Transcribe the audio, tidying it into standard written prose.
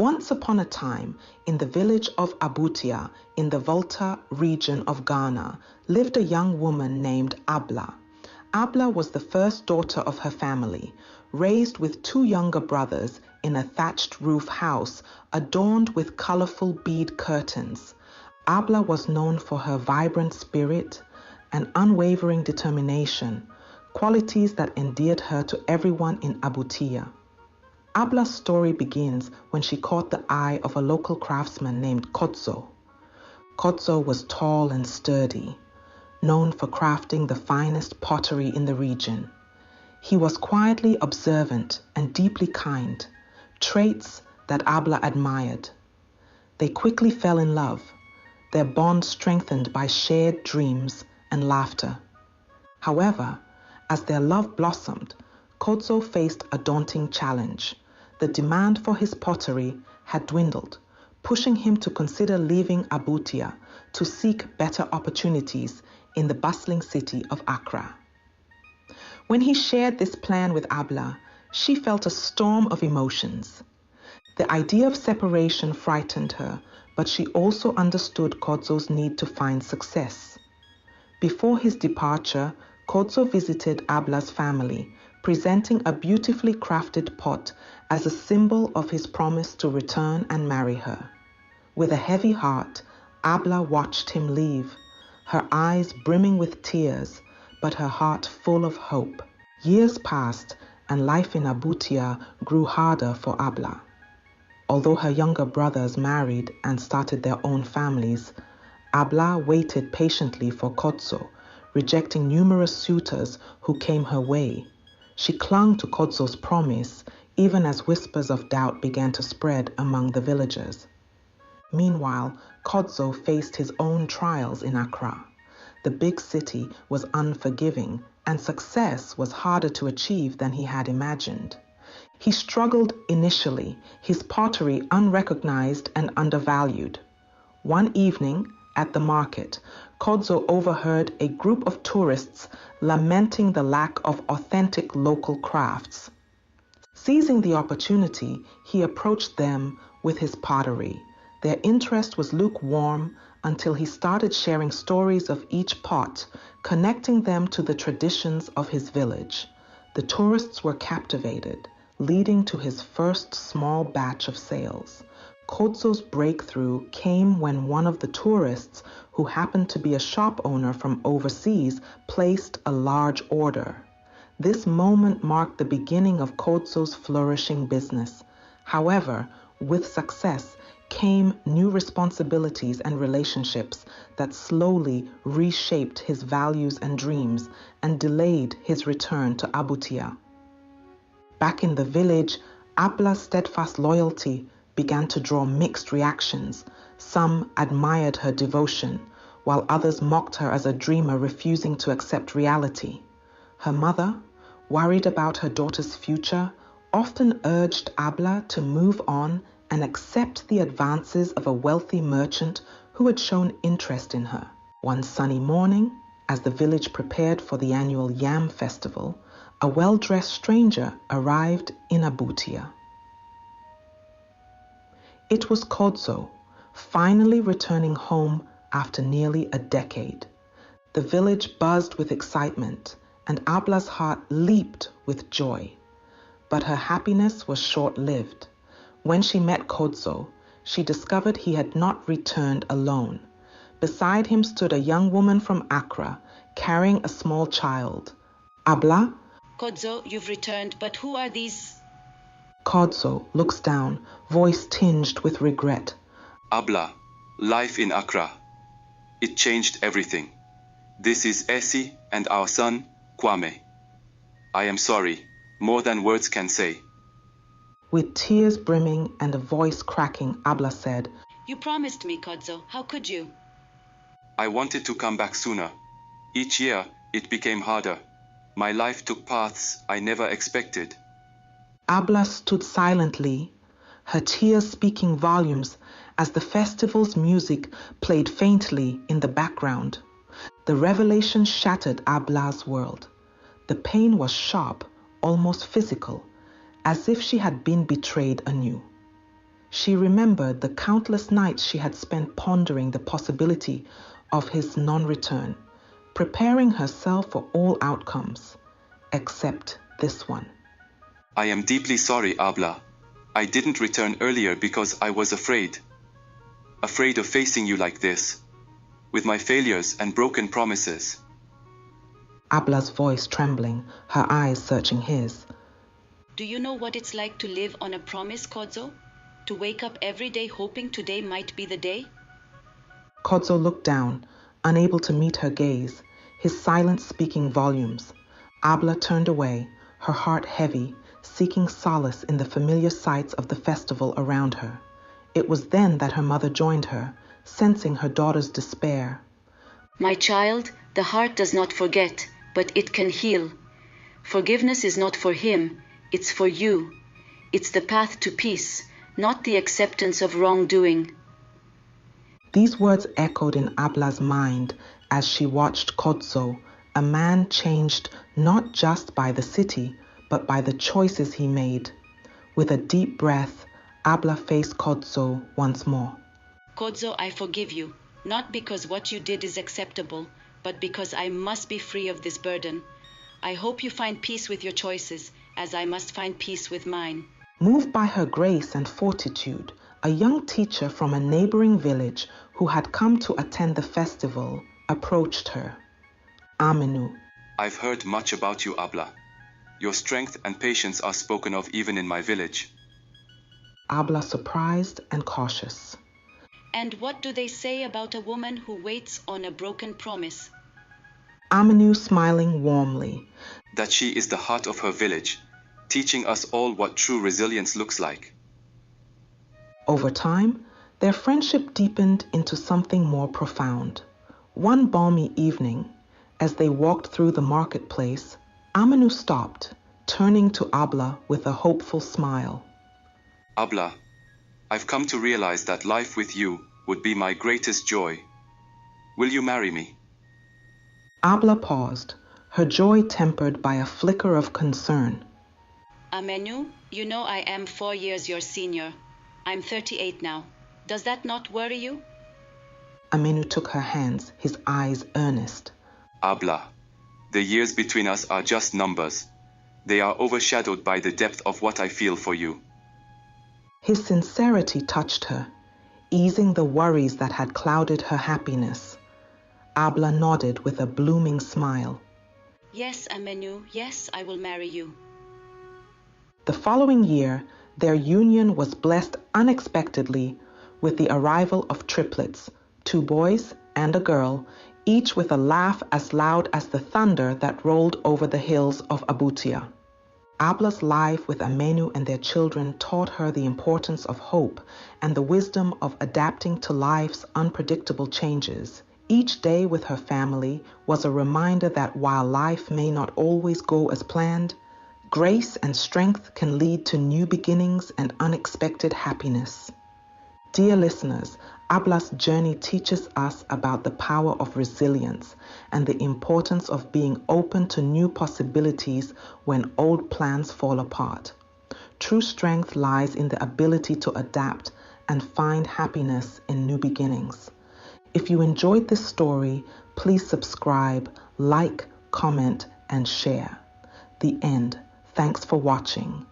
Once upon a time, in the village of Abutia, in the Volta region of Ghana, lived a young woman named Abla. Abla was the first daughter of her family, raised with two younger brothers in a thatched roof house adorned with colorful bead curtains. Abla was known for her vibrant spirit and unwavering determination, qualities that endeared her to everyone in Abutia. Abla's story begins when she caught the eye of a local craftsman named Koto. Koto was tall and sturdy, known for crafting the finest pottery in the region. He was quietly observant and deeply kind, traits that Abla admired. They quickly fell in love, their bond strengthened by shared dreams and laughter. However, as their love blossomed, Koto faced a daunting challenge. The demand for his pottery had dwindled, pushing him to consider leaving Abutia to seek better opportunities in the bustling city of Accra. When he shared this plan with Abla, she felt a storm of emotions. The idea of separation frightened her, but she also understood Koto's need to find success. Before his departure, Koto visited Abla's family, presenting a beautifully crafted pot as a symbol of his promise to return and marry her. With a heavy heart, Abla watched him leave, her eyes brimming with tears, but her heart full of hope. Years passed, and life in Abutia grew harder for Abla. Although her younger brothers married and started their own families, Abla waited patiently for Koto, rejecting numerous suitors who came her way. She clung to Koto's promise, even as whispers of doubt began to spread among the villagers. Meanwhile, Koto faced his own trials in Accra. The big city was unforgiving, and success was harder to achieve than he had imagined. He struggled initially, his pottery unrecognized and undervalued. One evening, at the market, Koto overheard a group of tourists lamenting the lack of authentic local crafts. Seizing the opportunity, he approached them with his pottery. Their interest was lukewarm until he started sharing stories of each pot, connecting them to the traditions of his village. The tourists were captivated, leading to his first small batch of sales. Koto's breakthrough came when one of the tourists, who happened to be a shop owner from overseas, placed a large order. This moment marked the beginning of Koto's flourishing business. However, with success came new responsibilities and relationships that slowly reshaped his values and dreams and delayed his return to Abutia. Back in the village, Abla's steadfast loyalty began to draw mixed reactions. Some admired her devotion, while others mocked her as a dreamer refusing to accept reality. Her mother, worried about her daughter's future, often urged Abla to move on and accept the advances of a wealthy merchant who had shown interest in her. One sunny morning, as the village prepared for the annual Yam Festival, a well-dressed stranger arrived in Abutia. It was Koto, finally returning home after nearly a decade. The village buzzed with excitement, and Abla's heart leaped with joy. But her happiness was short-lived. When she met Koto, she discovered he had not returned alone. Beside him stood a young woman from Accra, carrying a small child. Abla? Koto, you've returned, but who are these? Koto looks down, voice tinged with regret. Abla, life in Accra. It changed everything. This is Essie and our son, Kwame. I am sorry, more than words can say. With tears brimming and a voice cracking, Abla said, You promised me, Koto. How could you? I wanted to come back sooner. Each year, it became harder. My life took paths I never expected. Abla stood silently, her tears speaking volumes as the festival's music played faintly in the background. The revelation shattered Abla's world. The pain was sharp, almost physical, as if she had been betrayed anew. She remembered the countless nights she had spent pondering the possibility of his non-return, preparing herself for all outcomes, except this one. I am deeply sorry, Abla. I didn't return earlier because I was afraid. Afraid of facing you like this, with my failures and broken promises. Abla's voice trembling, her eyes searching his. Do you know what it's like to live on a promise, Koto? To wake up every day hoping today might be the day? Koto looked down, unable to meet her gaze, his silence speaking volumes. Abla turned away, her heart heavy, seeking solace in the familiar sights of the festival around her. It was then that her mother joined her, sensing her daughter's despair. My child, the heart does not forget, but it can heal. Forgiveness is not for him, it's for you. It's the path to peace, not the acceptance of wrongdoing. These words echoed in Abla's mind as she watched Koto, a man changed not just by the city, but by the choices he made. With a deep breath, Abla faced Koto once more. Koto, I forgive you, not because what you did is acceptable, but because I must be free of this burden. I hope you find peace with your choices, as I must find peace with mine. Moved by her grace and fortitude, a young teacher from a neighboring village who had come to attend the festival approached her. Aminu. I've heard much about you, Abla. Your strength and patience are spoken of even in my village. Abla surprised and cautious. And what do they say about a woman who waits on a broken promise? Aminu smiling warmly. That she is the heart of her village, teaching us all what true resilience looks like. Over time, their friendship deepened into something more profound. One balmy evening, as they walked through the marketplace, Aminu stopped, turning to Abla with a hopeful smile. Abla, I've come to realize that life with you would be my greatest joy. Will you marry me? Abla paused, her joy tempered by a flicker of concern. Aminu, you know I am 4 years your senior. I'm 38 now. Does that not worry you? Aminu took her hands, his eyes earnest. Abla, the years between us are just numbers. They are overshadowed by the depth of what I feel for you. His sincerity touched her, easing the worries that had clouded her happiness. Abla nodded with a blooming smile. Yes, Aminu, yes, I will marry you. The following year, their union was blessed unexpectedly with the arrival of triplets, 2 boys and a girl, each with a laugh as loud as the thunder that rolled over the hills of Abutia. Abla's life with Aminu and their children taught her the importance of hope and the wisdom of adapting to life's unpredictable changes. Each day with her family was a reminder that while life may not always go as planned, grace and strength can lead to new beginnings and unexpected happiness. Dear listeners, Abla's journey teaches us about the power of resilience and the importance of being open to new possibilities when old plans fall apart. True strength lies in the ability to adapt and find happiness in new beginnings. If you enjoyed this story, please subscribe, like, comment, and share. The end. Thanks for watching.